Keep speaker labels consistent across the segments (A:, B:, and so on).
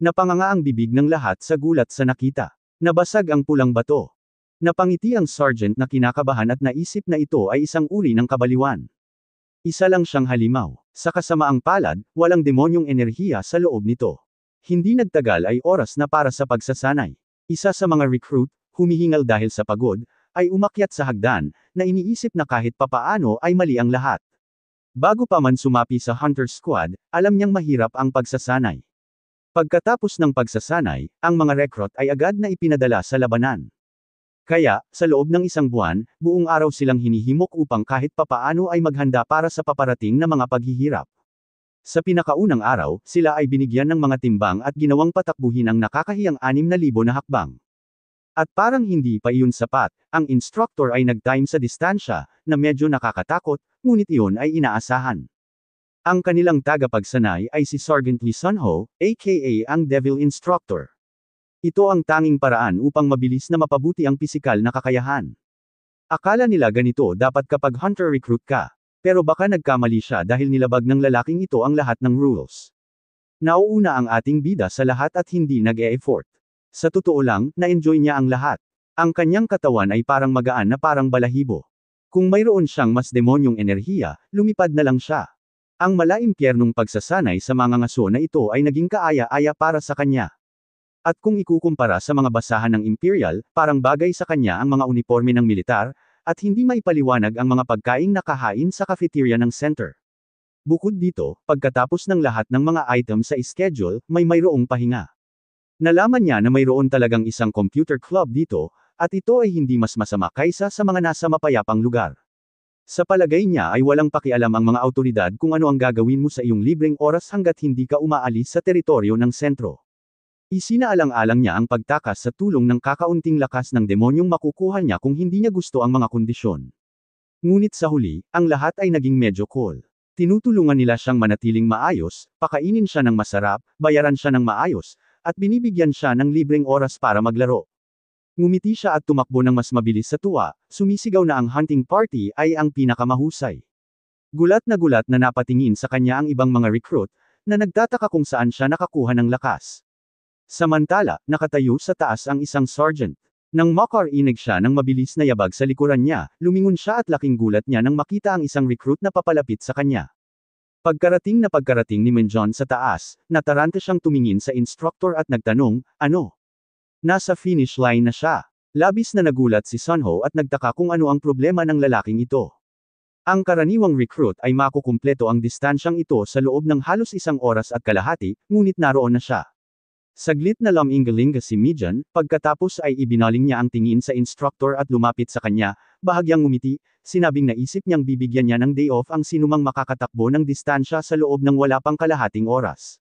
A: Napanganga ang bibig ng lahat sa gulat sa nakita. Nabasag ang pulang bato. Napangiti ang sergeant na kinakabahan at naisip na ito ay isang uri ng kabaliwan. Isa lang siyang halimaw. Sa kasamaang palad, walang demonyong enerhiya sa loob nito. Hindi nagtagal ay oras na para sa pagsasanay. Isa sa mga recruit, humihingal dahil sa pagod, ay umakyat sa hagdan, na iniisip na kahit papaano ay mali ang lahat. Bago pa man sumapi sa Hunter Squad, alam niyang mahirap ang pagsasanay. Pagkatapos ng pagsasanay, ang mga recruit ay agad na ipinadala sa labanan. Kaya, sa loob ng isang buwan, buong araw silang hinihimok upang kahit papaano ay maghanda para sa paparating na mga paghihirap. Sa pinakaunang araw, sila ay binigyan ng mga timbang at ginawang patakbuhin ang nakakahiyang 6,000 na hakbang. At parang hindi pa iyon sapat, ang instructor ay nag-time sa distansya, na medyo nakakatakot, ngunit iyon ay inaasahan. Ang kanilang tagapagsanay ay si Sergeant Lee Sunho, aka ang Devil Instructor. Ito ang tanging paraan upang mabilis na mapabuti ang pisikal na kakayahan. Akala nila ganito dapat kapag hunter recruit ka. Pero baka nagkamali siya dahil nilabag ng lalaking ito ang lahat ng rules. Nauuna ang ating bida sa lahat at hindi nag-e-effort. Sa totoo lang, na-enjoy niya ang lahat. Ang kanyang katawan ay parang magaan na parang balahibo. Kung mayroon siyang mas demonyong enerhiya, lumipad na lang siya. Ang malaimpyernong pagsasanay sa mga ngaso na ito ay naging kaaya-aya para sa kanya. At kung ikukumpara sa mga basahan ng Imperial, parang bagay sa kanya ang mga uniforme ng militar, at hindi maipaliwanag ang mga pagkaing nakahain sa cafeteria ng center. Bukod dito, pagkatapos ng lahat ng mga item sa schedule, may mayroong pahinga. Nalaman niya na mayroon talagang isang computer club dito, at ito ay hindi mas masama kaysa sa mga nasa mapayapang lugar. Sa palagay niya ay walang pakialam ang mga awtoridad kung ano ang gagawin mo sa iyong libreng oras hanggat hindi ka umaalis sa teritoryo ng sentro. Isinaalang-alang niya ang pagtakas sa tulong ng kakaunting lakas ng demonyong makukuha niya kung hindi niya gusto ang mga kondisyon. Ngunit sa huli, ang lahat ay naging medyo cool. Tinutulungan nila siyang manatiling maayos, pakainin siya ng masarap, bayaran siya ng maayos, at binibigyan siya ng libreng oras para maglaro. Ngumiti siya at tumakbo ng mas mabilis sa tuwa, sumisigaw na ang hunting party ay ang pinakamahusay. Gulat na napatingin sa kanya ang ibang mga recruit, na nagtataka kung saan siya nakakuha ng lakas. Samantala, nakatayo sa taas ang isang sergeant. Nang makarinig siya ng mabilis na yabag sa likuran niya, lumingon siya at laking gulat niya nang makita ang isang recruit na papalapit sa kanya. Pagkarating ni Menjon sa taas, nataranta siyang tumingin sa instructor at nagtanong, ano? Nasa finish line na siya. Labis na nagulat si Sunho at nagtaka kung ano ang problema ng lalaking ito. Ang karaniwang recruit ay makukumpleto ang distansyang ito sa loob ng halos 1 oras at kalahati, ngunit naroon na siya. Saglit na lumingalinga si Mijan, pagkatapos ay ibinaling niya ang tingin sa instructor at lumapit sa kanya, bahagyang ngumiti, sinabing naisip niyang bibigyan niya ng day off ang sinumang makakatakbo ng distansya sa loob ng wala pang kalahating oras.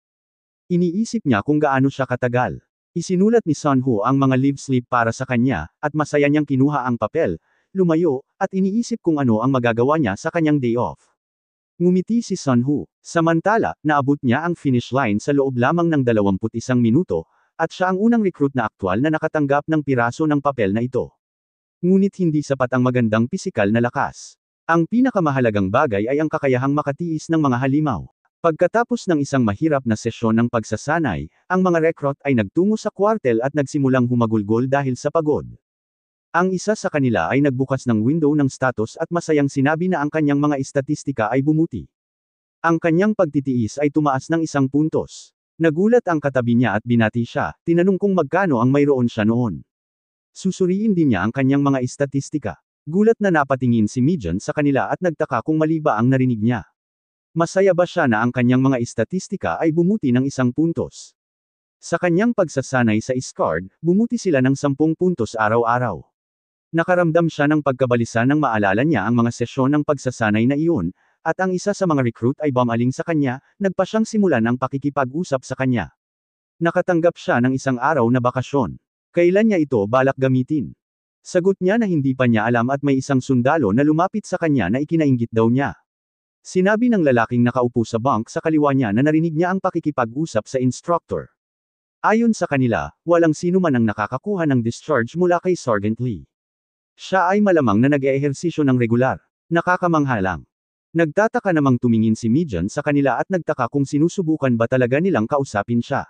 A: Iniisip niya kung gaano siya katagal. Isinulat ni Sunho ang mga leave slip para sa kanya, at masaya niyang kinuha ang papel, lumayo, at iniisip kung ano ang magagawa niya sa kanyang day off. Ngumiti si Sunho. Samantala, naabot niya ang finish line sa loob lamang ng 21 minuto, at siya ang unang recruit na aktwal na nakatanggap ng piraso ng papel na ito. Ngunit hindi sapat ang magandang pisikal na lakas. Ang pinakamahalagang bagay ay ang kakayahang makatiis ng mga halimaw. Pagkatapos ng isang mahirap na sesyon ng pagsasanay, ang mga recruit ay nagtungo sa kwartel at nagsimulang humagulgol dahil sa pagod. Ang isa sa kanila ay nagbukas ng window ng status at masayang sinabi na ang kanyang mga estatistika ay bumuti. Ang kanyang pagtitiis ay tumaas ng 1 puntos. Nagulat ang katabi niya at binati siya, tinanong kung magkano ang mayroon siya noon. Susuriin din niya ang kanyang mga estatistika. Gulat na napatingin si Mijan sa kanila at nagtaka kung mali ba ang narinig niya. Masaya ba siya na ang kanyang mga estatistika ay bumuti ng 1 puntos? Sa kanyang pagsasanay sa SCARD, bumuti sila ng 10 puntos araw-araw. Nakaramdam siya ng pagkabalisa nang maalala niya ang mga sesyon ng pagsasanay na iyon, at ang isa sa mga recruit ay bumaling sa kanya, nagpa siyang simulan ang pakikipag-usap sa kanya. Nakatanggap siya ng 1 araw na bakasyon. Kailan niya ito balak gamitin? Sagot niya na hindi pa niya alam at may isang sundalo na lumapit sa kanya na ikinainggit daw niya. Sinabi ng lalaking nakaupo sa bunk sa kaliwa niya na narinig niya ang pakikipag-usap sa instructor. Ayon sa kanila, walang sino man ang nakakakuha ng discharge mula kay Sergeant Lee. Siya ay malamang na nag-eehersisyo ng regular. Nakakamangha lang. Nagtataka namang tumingin si Mijan sa kanila at nagtaka kung sinusubukan ba talaga nilang kausapin siya.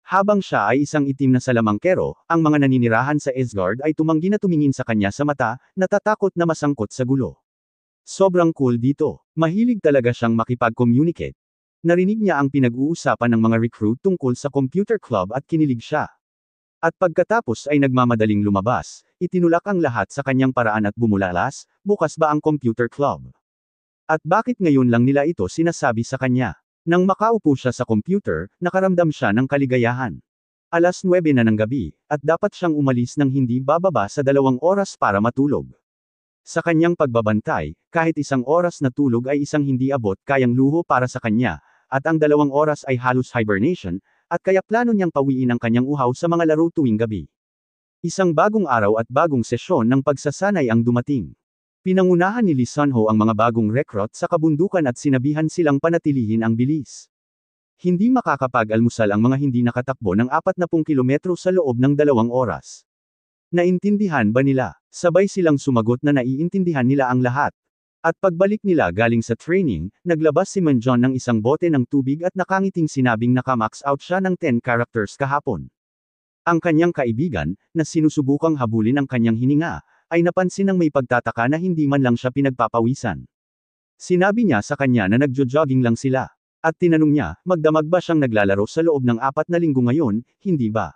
A: Habang siya ay isang itim na salamangkero, ang mga naninirahan sa Isgard ay tumanggi na tumingin sa kanya sa mata, natatakot na masangkot sa gulo. Sobrang cool dito. Mahilig talaga siyang makipag-communicate. Narinig niya ang pinag-uusapan ng mga recruit tungkol sa computer club at kinilig siya. At pagkatapos ay nagmamadaling lumabas, itinulak ang lahat sa kanyang paraan at bumulalas, bukas ba ang computer club? At bakit ngayon lang nila ito sinasabi sa kanya? Nang makaupo siya sa computer, nakaramdam siya ng kaligayahan. Alas 9 na ng gabi, at dapat siyang umalis ng hindi bababa sa 2 oras para matulog. Sa kanyang pagbabantay, kahit 1 oras na tulog ay isang hindi abot kayang luho para sa kanya, at ang 2 oras ay halos hibernation, at kaya plano niyang pawiin ang kanyang uhaw sa mga laro tuwing gabi. Isang bagong araw at bagong sesyon ng pagsasanay ang dumating. Pinangunahan ni Lee Sun-ho ang mga bagong recruit sa kabundukan at sinabihan silang panatilihin ang bilis. Hindi makakapag-almusal ang mga hindi nakatakbo ng 40 kilometro sa loob ng 2 oras. Naintindihan ba nila? Sabay silang sumagot na naiintindihan nila ang lahat. At pagbalik nila galing sa training, naglabas si Manjon ng isang bote ng tubig at nakangiting sinabing nakamax out siya ng 10 characters kahapon. Ang kanyang kaibigan, na sinusubukang habulin ang kanyang hininga, ay napansin ng may pagtataka na hindi man lang siya pinagpapawisan. Sinabi niya sa kanya na nagjo-jogging lang sila. At tinanong niya, magdamag ba siyang naglalaro sa loob ng 4 na linggo ngayon, hindi ba?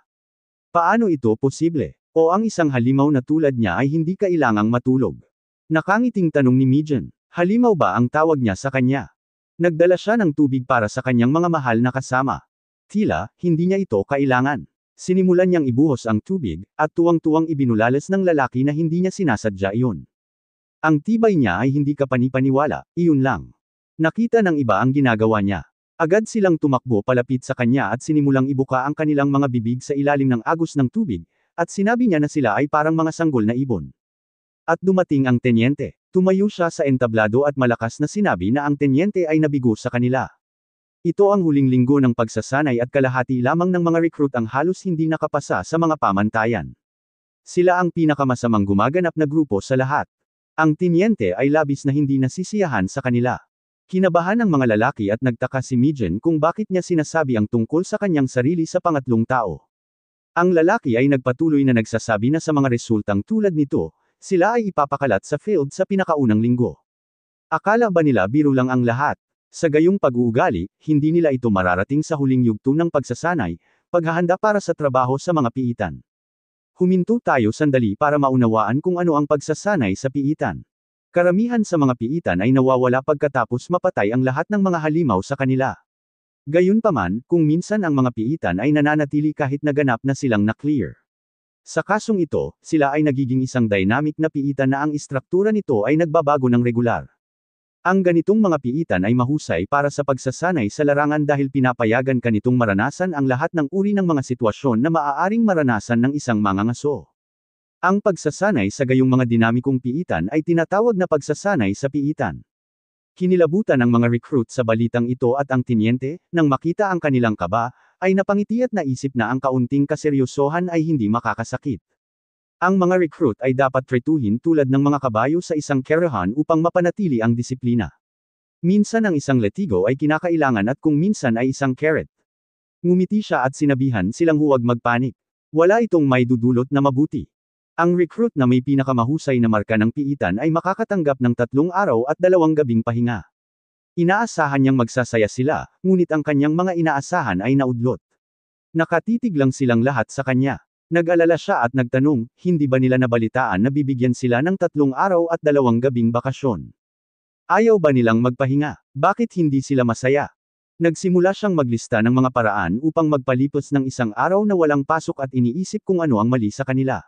A: Paano ito posible? O ang isang halimaw na tulad niya ay hindi kailangang matulog? Nakangiting tanong ni Mijan. Halimaw ba ang tawag niya sa kanya? Nagdala siya ng tubig para sa kanyang mga mahal na kasama. Tila, hindi niya ito kailangan. Sinimulan niyang ibuhos ang tubig, at tuwang-tuwang ibinulalas ng lalaki na hindi niya sinasadya iyon. Ang tibay niya ay hindi kapanipaniwala, iyon lang. Nakita ng iba ang ginagawa niya. Agad silang tumakbo palapit sa kanya at sinimulang ibuka ang kanilang mga bibig sa ilalim ng agos ng tubig, at sinabi niya na sila ay parang mga sanggol na ibon. At dumating ang tenyente. Tumayo siya sa entablado at malakas na sinabi na ang tenyente ay nabigo sa kanila. Ito ang huling linggo ng pagsasanay at kalahati lamang ng mga recruit ang halos hindi nakapasa sa mga pamantayan. Sila ang pinakamasamang gumaganap na grupo sa lahat. Ang tenyente ay labis na hindi nasisiyahan sa kanila. Kinabahan ng mga lalaki at nagtaka si Mijan kung bakit niya sinasabi ang tungkol sa kanyang sarili sa pangatlong tao. Ang lalaki ay nagpatuloy na nagsasabi na sa mga resultang tulad nito, sila ay ipapakalat sa field sa pinakaunang linggo. Akala ba nila biro lang ang lahat? Sa gayong pag-uugali, hindi nila ito mararating sa huling yugto ng pagsasanay, paghahanda para sa trabaho sa mga piitan. Huminto tayo sandali para maunawaan kung ano ang pagsasanay sa piitan. Karamihan sa mga piitan ay nawawala pagkatapos mapatay ang lahat ng mga halimaw sa kanila. Gayunpaman, kung minsan ang mga piitan ay nananatili kahit naganap na silang na-clear. Sa kasong ito, sila ay nagiging isang dynamic na piitan na ang istruktura nito ay nagbabago ng regular. Ang ganitong mga piitan ay mahusay para sa pagsasanay sa larangan dahil pinapayagan kanitong maranasan ang lahat ng uri ng mga sitwasyon na maaaring maranasan ng isang mangangaso. Ang pagsasanay sa gayong mga dinamikong piitan ay tinatawag na pagsasanay sa piitan. Kinilabutan ng mga recruit sa balitang ito at ang tenyente, nang makita ang kanilang kaba, ay napangiti at naisip na ang kaunting kaseryosohan ay hindi makakasakit. Ang mga recruit ay dapat tretuhin tulad ng mga kabayo sa isang kerahan upang mapanatili ang disiplina. Minsan ang isang letigo ay kinakailangan at kung minsan ay isang carrot. Ngumiti siya at sinabihan silang huwag magpanik. Wala itong may dudulot na mabuti. Ang recruit na may pinakamahusay na marka ng piitan ay makakatanggap ng 3 araw at 2 gabing pahinga. Inaasahan niyang magsasaya sila, ngunit ang kanyang mga inaasahan ay naudlot. Nakatitig lang silang lahat sa kanya. Nag-alala siya at nagtanong, hindi ba nila nabalitaan na bibigyan sila ng 3 araw at 2 gabing bakasyon? Ayaw ba nilang magpahinga? Bakit hindi sila masaya? Nagsimula siyang maglista ng mga paraan upang magpalipas ng 1 araw na walang pasok at iniisip kung ano ang mali sa kanila.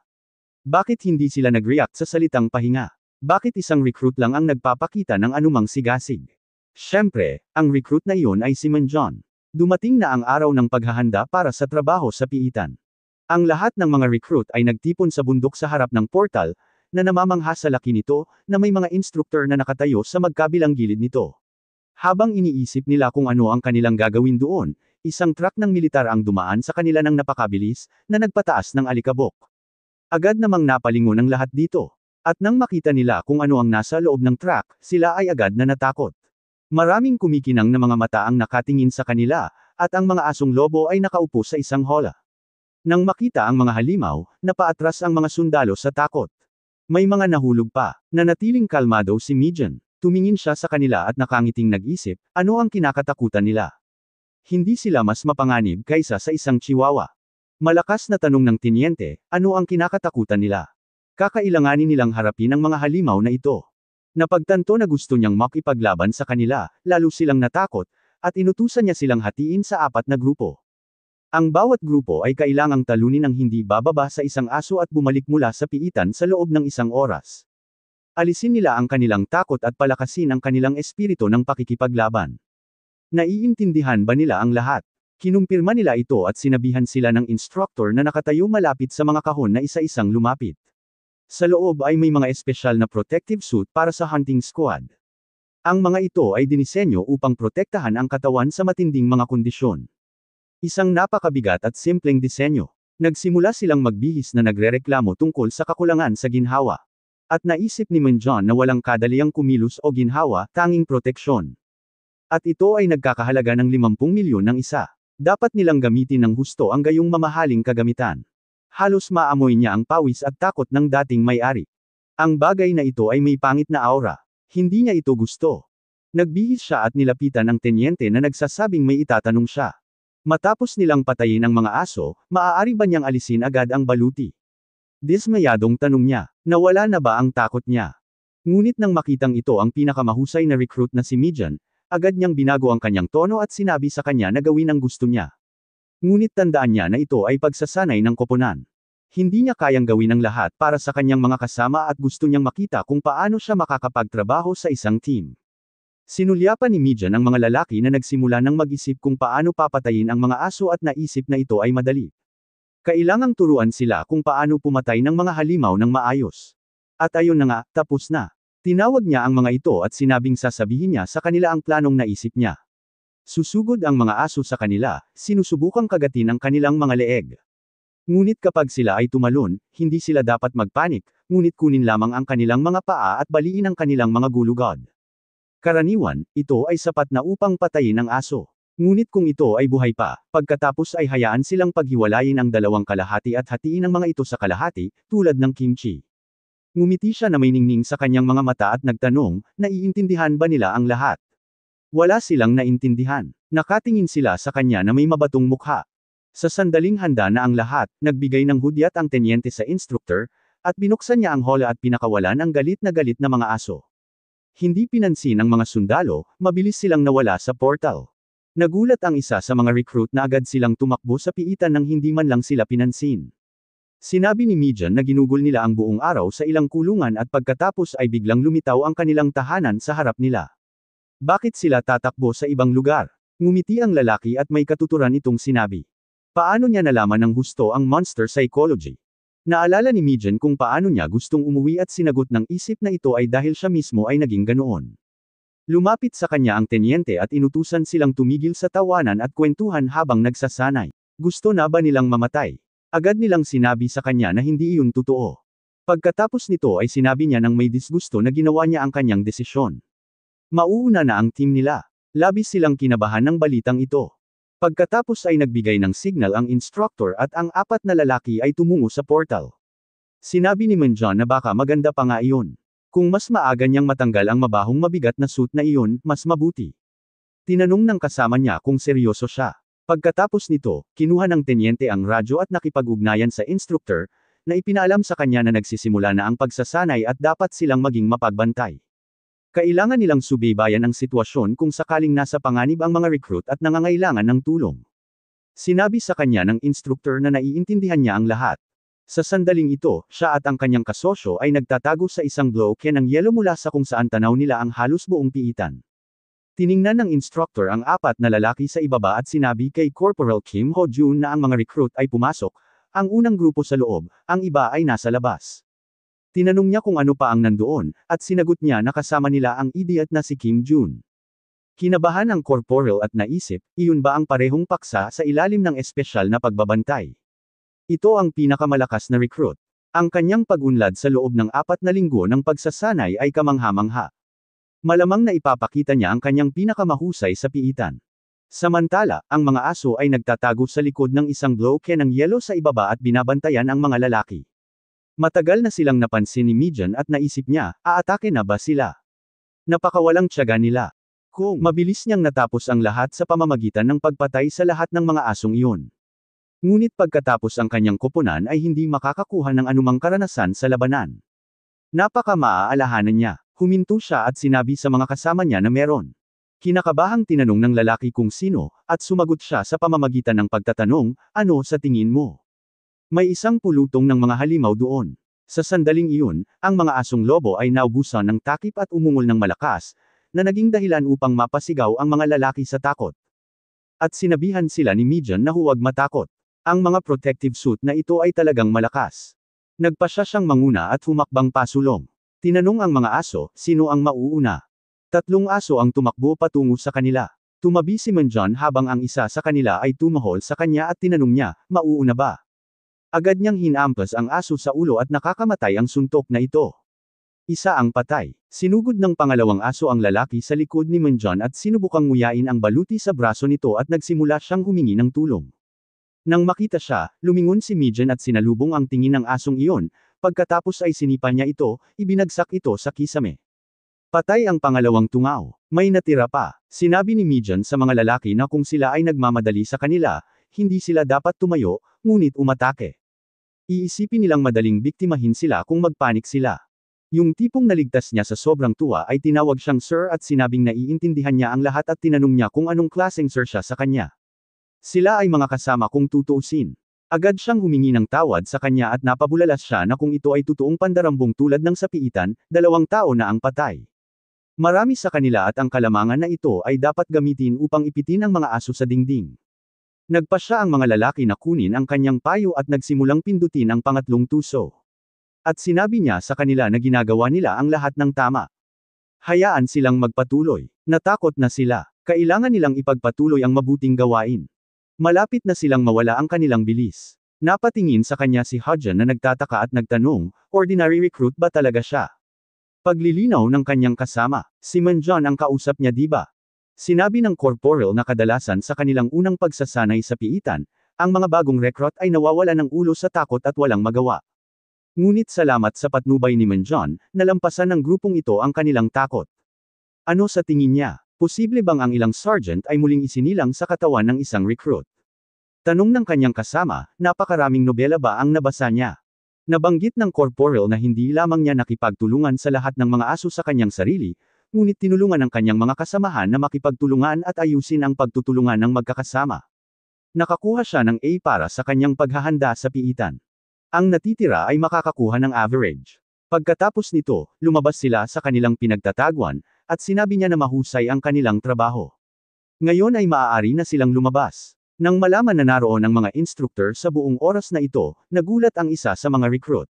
A: Bakit hindi sila nag-react sa salitang pahinga? Bakit isang recruit lang ang nagpapakita ng anumang sigasig? Siyempre, ang recruit na iyon ay si Manjon. Dumating na ang araw ng paghahanda para sa trabaho sa piitan. Ang lahat ng mga recruit ay nagtipon sa bundok sa harap ng portal, na namamangha sa laki nito, na may mga instruktor na nakatayo sa magkabilang gilid nito. Habang iniisip nila kung ano ang kanilang gagawin doon, isang truck ng militar ang dumaan sa kanila ng napakabilis, na nagpataas ng alikabok. Agad namang napalingon ang lahat dito. At nang makita nila kung ano ang nasa loob ng truck, sila ay agad na natakot. Maraming kumikinang na mga mata ang nakatingin sa kanila, at ang mga asong lobo ay nakaupo sa isang hola. Nang makita ang mga halimaw, napaatras ang mga sundalo sa takot. May mga nahulog pa. Nanatiling kalmado si Mijan. Tumingin siya sa kanila at nakangiting nag-isip, ano ang kinakatakutan nila? Hindi sila mas mapanganib kaysa sa isang chihuahua. Malakas na tanong ng tinyente, ano ang kinakatakutan nila? Kakailanganin nilang harapin ang mga halimaw na ito. Napagtanto na gusto niyang makipaglaban sa kanila, lalo silang natakot, at inutusan niya silang hatiin sa 4 na grupo. Ang bawat grupo ay kailangang talunin ng hindi bababa sa isang aso at bumalik mula sa piitan sa loob ng 1 oras. Alisin nila ang kanilang takot at palakasin ang kanilang espiritu ng pakikipaglaban. Naiintindihan ba nila ang lahat? Kinumpirma nila ito at sinabihan sila ng instructor na nakatayo malapit sa mga kahon na isa-isang lumapit. Sa loob ay may mga espesyal na protective suit para sa hunting squad. Ang mga ito ay dinisenyo upang protektahan ang katawan sa matinding mga kondisyon. Isang napakabigat at simpleng disenyo. Nagsimula silang magbihis na nagrereklamo tungkol sa kakulangan sa ginhawa. At naisip ni Manjon na walang kadaliang kumilos o ginhawa, tanging proteksyon. At ito ay nagkakahalaga ng 50 milyon ng isa. Dapat nilang gamitin ng husto ang gayong mamahaling kagamitan. Halos maamoy niya ang pawis at takot ng dating may-ari. Ang bagay na ito ay may pangit na aura. Hindi niya ito gusto. Nagbihis siya at nilapitan ang tenyente na nagsasabing may itatanong siya. Matapos nilang patayin ang mga aso, maaari ba niyang alisin agad ang baluti? Dismayadong tanong niya, nawala na ba ang takot niya? Ngunit nang makitang ito ang pinakamahusay na recruit na si Mijan, agad niyang binago ang kanyang tono at sinabi sa kanya na gawin ang gusto niya. Ngunit tandaan niya na ito ay pagsasanay ng koponan. Hindi niya kayang gawin ang lahat para sa kanyang mga kasama at gusto niyang makita kung paano siya makakapagtrabaho sa isang team. Sinulyapan ni Mijan ang mga lalaki na nagsimula ng mag-isip kung paano papatayin ang mga aso at naisip na ito ay madali. Kailangang turuan sila kung paano pumatay ng mga halimaw ng maayos. At ayun na nga, tapos na. Tinawag niya ang mga ito at sinabing sasabihin niya sa kanila ang planong naisip niya. Susugod ang mga aso sa kanila, sinusubukang kagatin ang kanilang mga leeg. Ngunit kapag sila ay tumalon, hindi sila dapat magpanik, ngunit kunin lamang ang kanilang mga paa at baliin ang kanilang mga gulugod. Karaniwan, ito ay sapat na upang patayin ang aso. Ngunit kung ito ay buhay pa, pagkatapos ay hayaan silang paghiwalayin ang 2 kalahati at hatiin ang mga ito sa kalahati, tulad ng kimchi. Ngumiti siya na may ningning sa kanyang mga mata at nagtanong, naiintindihan ba nila ang lahat? Wala silang naintindihan. Nakatingin sila sa kanya na may mabatong mukha. Sa sandaling handa na ang lahat, nagbigay ng hudyat ang tenyente sa instructor, at binuksan niya ang hola at pinakawalan ang galit na mga aso. Hindi pinansin ang mga sundalo, mabilis silang nawala sa portal. Nagulat ang isa sa mga recruit na agad silang tumakbo sa piitan nang hindi man lang sila pinansin. Sinabi ni Mijan na ginugol nila ang buong araw sa ilang kulungan at pagkatapos ay biglang lumitaw ang kanilang tahanan sa harap nila. Bakit sila tatakbo sa ibang lugar? Ngumiti ang lalaki at may katuturan itong sinabi. Paano niya nalaman ng husto ang monster psychology? Naalala ni Mijan kung paano niya gustong umuwi at sinagot ng isip na ito ay dahil siya mismo ay naging ganoon. Lumapit sa kanya ang tenyente at inutusan silang tumigil sa tawanan at kwentuhan habang nagsasanay. Gusto na ba nilang mamatay? Agad nilang sinabi sa kanya na hindi iyon totoo. Pagkatapos nito ay sinabi niya ng may disgusto na ginawa niya ang kanyang desisyon. Mauuna na ang team nila. Labis silang kinabahan ng balitang ito. Pagkatapos ay nagbigay ng signal ang instructor at ang 4 na lalaki ay tumungo sa portal. Sinabi ni Manjon na baka maganda pa nga iyon. Kung mas maaga niyang matanggal ang mabahong mabigat na suit na iyon, mas mabuti. Tinanong ng kasama niya kung seryoso siya. Pagkatapos nito, kinuha ng tenyente ang radyo at nakipag-ugnayan sa instructor, na ipinaalam sa kanya na nagsisimula na ang pagsasanay at dapat silang maging mapagbantay. Kailangan nilang subaybayan ang sitwasyon kung sakaling nasa panganib ang mga recruit at nangangailangan ng tulong. Sinabi sa kanya ng instructor na naiintindihan niya ang lahat. Sa sandaling ito, siya at ang kanyang kasosyo ay nagtatago sa isang bloke ng yelo mula sa kung saan tanaw nila ang halos buong piitan. Tiningnan ng instructor ang 4 na lalaki sa ibaba at sinabi kay Corporal Kim Ho-jun na ang mga recruit ay pumasok, ang unang grupo sa loob, ang iba ay nasa labas. Tinanong niya kung ano pa ang nandoon, at sinagot niya na kasama nila ang idiot na si Kim Jun. Kinabahan ang corporal at naisip, iyon ba ang parehong paksa sa ilalim ng espesyal na pagbabantay? Ito ang pinakamalakas na recruit. Ang kanyang pag-unlad sa loob ng 4 na linggo ng pagsasanay ay kamangha-mangha. Malamang na ipapakita niya ang kanyang pinakamahusay sa piitan. Samantala, ang mga aso ay nagtatago sa likod ng isang bloke ng yelo sa ibaba at binabantayan ang mga lalaki. Matagal na silang napansin ni Mijan at naisip niya, aatake na ba sila? Napakawalang tiyaga nila. Kung mabilis niyang natapos ang lahat sa pamamagitan ng pagpatay sa lahat ng mga asong iyon. Ngunit pagkatapos ang kanyang koponan ay hindi makakakuha ng anumang karanasan sa labanan. Napaka-maaalahanan niya. Huminto siya at sinabi sa mga kasama niya na meron. Kinakabahang tinanong ng lalaki kung sino, at sumagot siya sa pamamagitan ng pagtatanong, ano sa tingin mo? May isang pulutong ng mga halimaw doon. Sa sandaling iyon, ang mga asong lobo ay naubusan ng takip at umungol ng malakas, na naging dahilan upang mapasigaw ang mga lalaki sa takot. At sinabihan sila ni Mijan na huwag matakot. Ang mga protective suit na ito ay talagang malakas. Nagpasya siyang manguna at humakbang pasulong. Tinanong ang mga aso, sino ang mauuna? 3 aso ang tumakbo patungo sa kanila. Tumabi si Mijan habang ang isa sa kanila ay tumahol sa kanya at tinanong niya, mauuna ba? Agad niyang hinampas ang aso sa ulo at nakakamatay ang suntok na ito. Isa ang patay. Sinugod ng pangalawang aso ang lalaki sa likod ni Mijan at sinubukang nguyain ang baluti sa braso nito at nagsimula siyang humingi ng tulong. Nang makita siya, lumingon si Mijan at sinalubong ang tingin ng asong iyon, pagkatapos ay sinipa niya ito, ibinagsak ito sa kisame. Patay ang pangalawang tungaw. May natira pa. Sinabi ni Mijan sa mga lalaki na kung sila ay nagmamadali sa kanila, hindi sila dapat tumayo, ngunit umatake. Iisipin nilang madaling biktimahin sila kung magpanik sila. Yung tipong naligtas niya sa sobrang tuwa ay tinawag siyang sir at sinabing naiintindihan niya ang lahat at tinanong niya kung anong klaseng sir siya sa kanya. Sila ay mga kasama kung tutuusin. Agad siyang humingi ng tawad sa kanya at napabulalas siya na kung ito ay totoong pandarambong tulad ng sapiitan, 2 tao na ang patay. Marami sa kanila at ang kalamangan na ito ay dapat gamitin upang ipitin ang mga aso sa dingding. Nagpasya ang mga lalaki na kunin ang kanyang payo at nagsimulang pindutin ang pangatlong tuso. At sinabi niya sa kanila na ginagawa nila ang lahat ng tama. Hayaan silang magpatuloy. Natakot na sila. Kailangan nilang ipagpatuloy ang mabuting gawain. Malapit na silang mawala ang kanilang bilis. Napatingin sa kanya si Hodjan na nagtataka at nagtanong, ordinary recruit ba talaga siya? Paglilinaw ng kanyang kasama, si Mijan ang kausap niya diba? Sinabi ng corporal na kadalasan sa kanilang unang pagsasanay sa piitan, ang mga bagong recruit ay nawawala ng ulo sa takot at walang magawa. Ngunit salamat sa patnubay ni Mijan, nalampasan ng grupong ito ang kanilang takot. Ano sa tingin niya? Posible bang ang ilang sergeant ay muling isinilang sa katawan ng isang recruit? Tanong ng kanyang kasama, napakaraming nobela ba ang nabasa niya? Nabanggit ng corporal na hindi lamang niya nakipagtulungan sa lahat ng mga aso sa kanyang sarili, ngunit tinulungan ang kanyang mga kasamahan na makipagtulungan at ayusin ang pagtutulungan ng magkakasama. Nakakuha siya ng A para sa kanyang paghahanda sa piitan. Ang natitira ay makakakuha ng average. Pagkatapos nito, lumabas sila sa kanilang pinagtatagwan, at sinabi niya na mahusay ang kanilang trabaho. Ngayon ay maaari na silang lumabas. Nang malaman na naroon ang mga instructor sa buong oras na ito, nagulat ang isa sa mga recruit.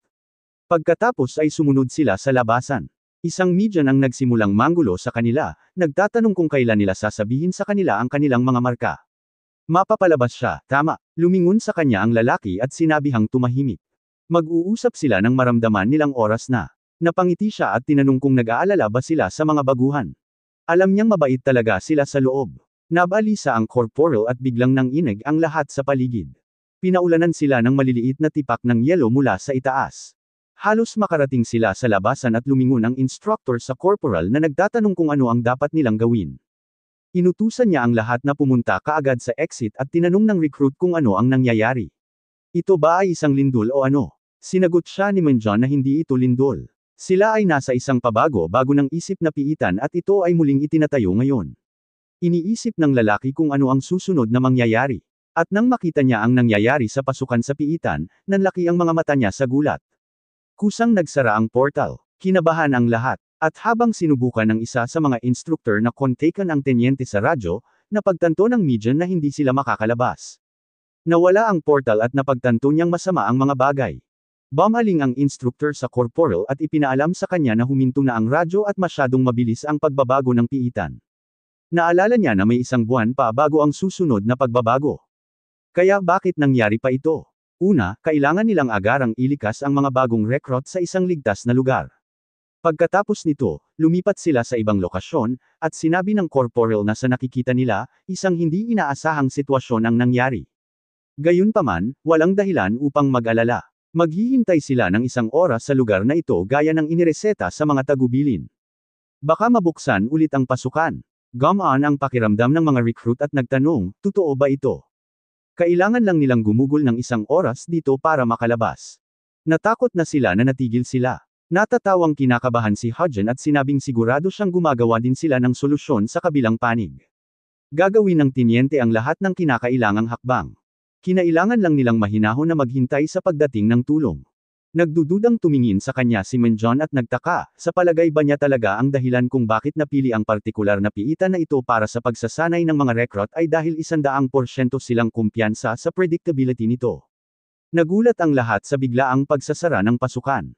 A: Pagkatapos ay sumunod sila sa labasan. Isang Mijan ang nagsimulang manggulo sa kanila, nagtatanong kung kailan nila sasabihin sa kanila ang kanilang mga marka. Mapapalabas siya, tama, lumingon sa kanya ang lalaki at sinabihang tumahimik. Mag-uusap sila nang maramdaman nilang oras na. Napangiti siya at tinanong kung nag-aalala ba sila sa mga baguhan. Alam niyang mabait talaga sila sa loob. Nabalisa ang corporal at biglang nanginig ang lahat sa paligid. Pinaulanan sila ng maliliit na tipak ng yelo mula sa itaas. Halos makarating sila sa labasan at lumingon ang instructor sa corporal na nagtatanong kung ano ang dapat nilang gawin. Inutusan niya ang lahat na pumunta kaagad sa exit at tinanong ng recruit kung ano ang nangyayari. Ito ba ay isang lindol o ano? Sinagot siya ni Mijan na hindi ito lindol. Sila ay nasa isang pabago-bago ng isip na piitan at ito ay muling itinatayo ngayon. Iniisip ng lalaki kung ano ang susunod na mangyayari. At nang makita niya ang nangyayari sa pasukan sa piitan, nanlaki ang mga mata niya sa gulat. Kusang nagsara ang portal. Kinabahan ang lahat. At habang sinubukan ng isa sa mga instructor na kontakan ang tenyente sa radyo, napagtanto ng Mijan na hindi sila makakalabas. Nawala ang portal at napagtanto niyang masama ang mga bagay. Bumaling ang instructor sa corporal at ipinaalam sa kanya na huminto na ang radyo at masyadong mabilis ang pagbabago ng piitan. Naalala niya na may 1 buwan pa bago ang susunod na pagbabago. Kaya bakit nangyari pa ito? Una, kailangan nilang agarang ilikas ang mga bagong recruit sa isang ligtas na lugar. Pagkatapos nito, lumipat sila sa ibang lokasyon, at sinabi ng corporal na sa nakikita nila, isang hindi inaasahang sitwasyon ang nangyari. Gayunpaman, walang dahilan upang mag-alala. Maghihintay sila ng isang oras sa lugar na ito gaya ng inireseta sa mga tagubilin. Baka mabuksan ulit ang pasukan. Gumaan ang pakiramdam ng mga recruit at nagtanong, totoo ba ito? Kailangan lang nilang gumugol ng isang oras dito para makalabas. Natakot na sila na natigil sila. Natatawang kinakabahan si Hudgen at sinabing sigurado siyang gumagawa din sila ng solusyon sa kabilang panig. Gagawin ng tinyente ang lahat ng kinakailangang hakbang. Kinailangan lang nilang mahinahon na maghintay sa pagdating ng tulong. Nagdududang tumingin sa kanya si Menjon at nagtaka, sa palagay ba niya talaga ang dahilan kung bakit napili ang partikular na piitan na ito para sa pagsasanay ng mga recruit ay dahil 100% silang kumpiyansa sa predictability nito. Nagulat ang lahat sa biglaang pagsasara ng pasukan.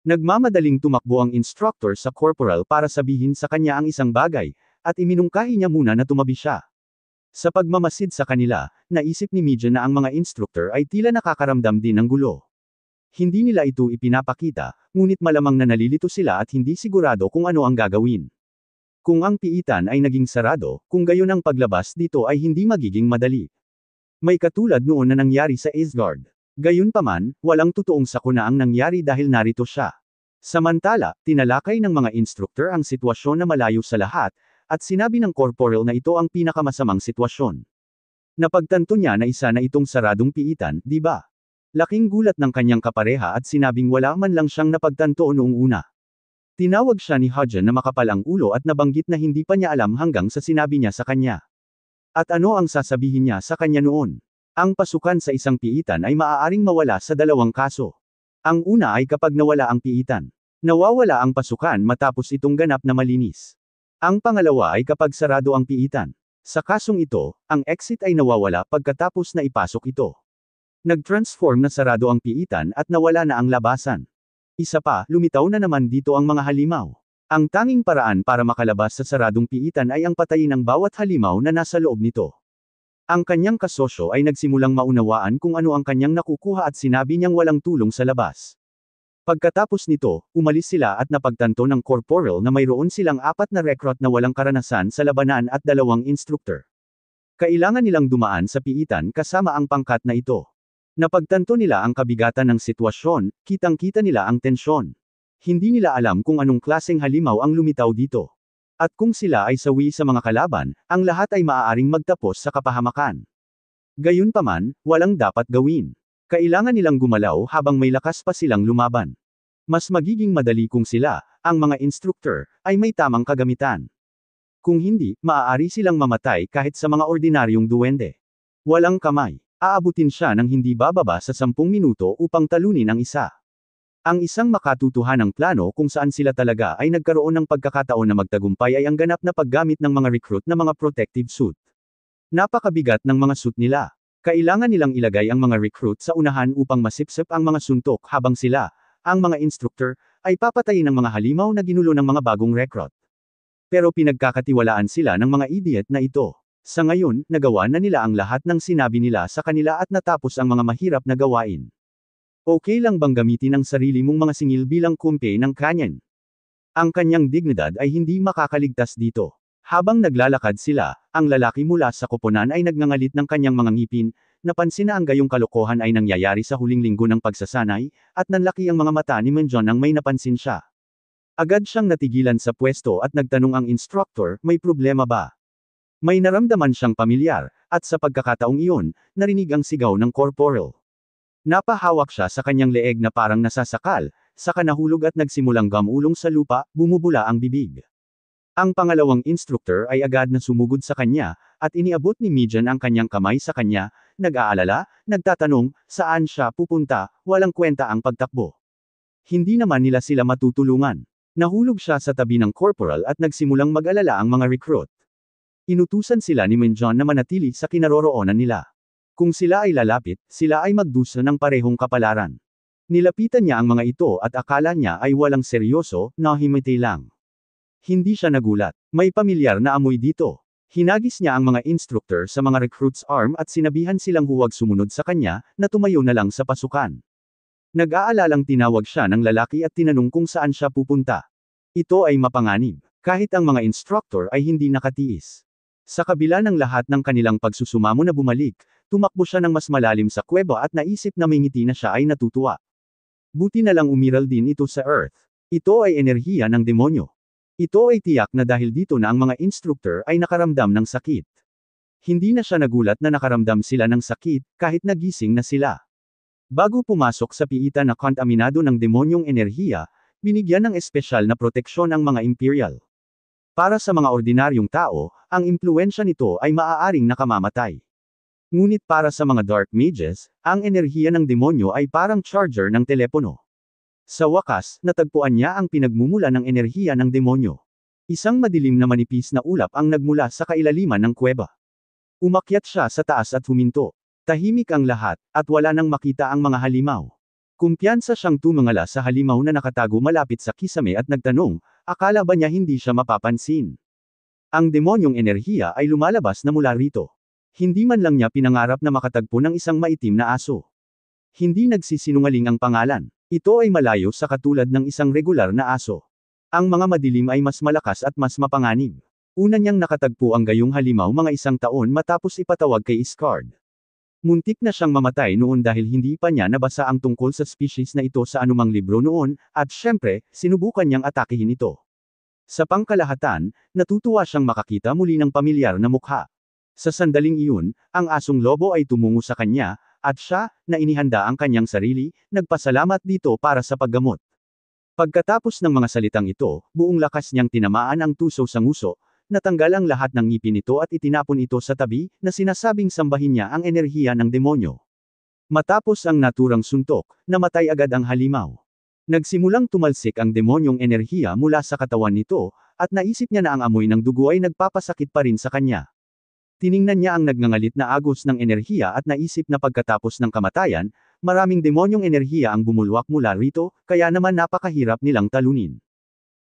A: Nagmamadaling tumakbo ang instructor sa corporal para sabihin sa kanya ang isang bagay, at iminungkahi niya muna na tumabi siya. Sa pagmamasid sa kanila, naisip ni Mijan na ang mga instructor ay tila nakakaramdam din ng gulo. Hindi nila ito ipinapakita, ngunit malamang na nalilito sila at hindi sigurado kung ano ang gagawin. Kung ang piitan ay naging sarado, kung gayon ang paglabas dito ay hindi magiging madali. May katulad noon na nangyari sa Asgard. Gayunpaman, walang totoong sakuna ang nangyari dahil narito siya. Samantala, tinalakay ng mga instructor ang sitwasyon na malayo sa lahat, at sinabi ng corporal na ito ang pinakamasamang sitwasyon. Napagtanto niya na isa na itong saradong piitan, di ba? Laking gulat ng kanyang kapareha at sinabing wala man lang siyang napagtanto noong una. Tinawag siya ni Hudgen na makapal ang ulo at nabanggit na hindi pa niya alam hanggang sa sinabi niya sa kanya. At ano ang sasabihin niya sa kanya noon? Ang pasukan sa isang piitan ay maaaring mawala sa dalawang kaso. Ang una ay kapag nawala ang piitan. Nawawala ang pasukan matapos itong ganap na malinis. Ang pangalawa ay kapag sarado ang piitan. Sa kasong ito, ang exit ay nawawala pagkatapos na ipasok ito. Nag-transform na sarado ang piitan at nawala na ang labasan. Isa pa, lumitaw na naman dito ang mga halimaw. Ang tanging paraan para makalabas sa saradong piitan ay ang patayin ang bawat halimaw na nasa loob nito. Ang kanyang kasosyo ay nagsimulang maunawaan kung ano ang kanyang nakukuha at sinabi niyang walang tulong sa labas. Pagkatapos nito, umalis sila at napagtanto ng corporal na mayroon silang 4 na recruit na walang karanasan sa labanan at 2 instructor. Kailangan nilang dumaan sa piitan kasama ang pangkat na ito. Napagtanto nila ang kabigatan ng sitwasyon, kitang-kita nila ang tensyon. Hindi nila alam kung anong klaseng halimaw ang lumitaw dito. At kung sila ay sawi sa mga kalaban, ang lahat ay maaaring magtapos sa kapahamakan. Gayunpaman, walang dapat gawin. Kailangan nilang gumalaw habang may lakas pa silang lumaban. Mas magiging madali kung sila, ang mga instructor, ay may tamang kagamitan. Kung hindi, maaari silang mamatay kahit sa mga ordinaryong duwende. Walang kamay. Aabutin siya ng hindi bababa sa 10 minuto upang talunin ang isa. Ang isang makatutuhanang plano kung saan sila talaga ay nagkaroon ng pagkakataon na magtagumpay ay ang ganap na paggamit ng mga recruit na mga protective suit. Napakabigat ng mga suit nila. Kailangan nilang ilagay ang mga recruit sa unahan upang masipsip ang mga suntok habang sila, ang mga instructor, ay papatayin ng mga halimaw na ginulo ng mga bagong recruit. Pero pinagkakatiwalaan sila ng mga idiot na ito. Sa ngayon, nagawa na nila ang lahat ng sinabi nila sa kanila at natapos ang mga mahirap na gawain. Okay lang bang gamitin ang sarili mong mga singil bilang kumpe ng kanyan? Ang kanyang dignidad ay hindi makakaligtas dito. Habang naglalakad sila, ang lalaki mula sa koponan ay nagngangalit ng kanyang mga ngipin, napansin na ang gayong kalokohan ay nangyayari sa huling linggo ng pagsasanay, at nanlaki ang mga mata ni Menjon nang may napansin siya. Agad siyang natigilan sa pwesto at nagtanong ang instructor, may problema ba? May naramdaman siyang pamilyar, at sa pagkakataong iyon, narinig ang sigaw ng corporal. Napahawak siya sa kanyang leeg na parang nasasakal, saka nahulog at nagsimulang gamulong sa lupa, bumubula ang bibig. Ang pangalawang instructor ay agad na sumugod sa kanya, at iniabot ni Mijan ang kanyang kamay sa kanya, nag-aalala, nagtatanong, saan siya pupunta, walang kwenta ang pagtakbo. Hindi naman nila sila matutulungan. Nahulog siya sa tabi ng corporal at nagsimulang mag-alala ang mga recruit. Inutusan sila ni Menjon na manatili sa kinaroroonan nila. Kung sila ay lalapit, sila ay magdusa ng parehong kapalaran. Nilapitan niya ang mga ito at akala niya ay walang seryoso, nahimiti lang. Hindi siya nagulat. May pamilyar na amoy dito. Hinagis niya ang mga instructor sa mga recruits' arm at sinabihan silang huwag sumunod sa kanya, na tumayo na lang sa pasukan. Nag-aalalang tinawag siya ng lalaki at tinanong kung saan siya pupunta. Ito ay mapanganib, kahit ang mga instructor ay hindi nakatiis. Sa kabila ng lahat ng kanilang pagsusumamo na bumalik, tumakbo siya ng mas malalim sa kuweba at naisip na may ngiti na siya ay natutuwa. Buti na lang umiral din ito sa Earth. Ito ay enerhiya ng demonyo. Ito ay tiyak na dahil dito na ang mga instructor ay nakaramdam ng sakit. Hindi na siya nagulat na nakaramdam sila ng sakit, kahit nagising na sila. Bago pumasok sa piitan na kontaminado ng demonyong enerhiya, binigyan ng espesyal na proteksyon ang mga Imperial. Para sa mga ordinaryong tao, ang impluwensya nito ay maaaring nakamamatay. Ngunit para sa mga Dark Mages, ang enerhiya ng demonyo ay parang charger ng telepono. Sa wakas, natagpuan niya ang pinagmumula ng enerhiya ng demonyo. Isang madilim na manipis na ulap ang nagmula sa kailaliman ng kuweba. Umakyat siya sa taas at huminto. Tahimik ang lahat, at wala nang makita ang mga halimaw. Kumpiyansa siyang tumingala sa halimaw na nakatago malapit sa kisame at nagtanong, akala ba niya hindi siya mapapansin? Ang demonyong enerhiya ay lumalabas na mula rito. Hindi man lang niya pinangarap na makatagpo ng isang maitim na aso. Hindi nagsisinungaling ang pangalan. Ito ay malayo sa katulad ng isang regular na aso. Ang mga madilim ay mas malakas at mas mapanganib. Una niyang nakatagpo ang gayong halimaw mga 1 taon matapos ipatawag kay Iskard. Muntik na siyang mamatay noon dahil hindi pa niya nabasa ang tungkol sa species na ito sa anumang libro noon, at syempre, sinubukan niyang atakihin ito. Sa pangkalahatan, natutuwa siyang makakita muli ng pamilyar na mukha. Sa sandaling iyon, ang asong lobo ay tumungo sa kanya, at siya, na inihanda ang kanyang sarili, nagpasalamat dito para sa paggamot. Pagkatapos ng mga salitang ito, buong lakas niyang tinamaan ang tuso sa nguso, natanggal ang lahat ng ngipin nito at itinapon ito sa tabi, na sinasabing sambahin niya ang enerhiya ng demonyo. Matapos ang naturang suntok, namatay agad ang halimaw. Nagsimulang tumalsik ang demonyong enerhiya mula sa katawan nito, at naisip niya na ang amoy ng dugo ay nagpapasakit pa rin sa kanya. Tiningnan niya ang nagngangalit na agos ng enerhiya at naisip na pagkatapos ng kamatayan, maraming demonyong enerhiya ang bumulwak mula rito, kaya naman napakahirap nilang talunin.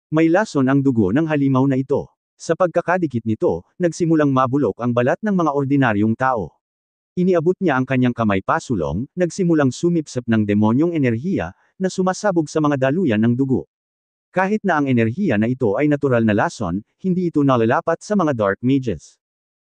A: May lason ang dugo ng halimaw na ito. Sa pagkakadikit nito, nagsimulang mabulok ang balat ng mga ordinaryong tao. Iniabot niya ang kanyang kamay pasulong, nagsimulang sumipsip ng demonyong enerhiya, na sumasabog sa mga daluyan ng dugo. Kahit na ang enerhiya na ito ay natural na lason, hindi ito nalalapat sa mga Dark Mages.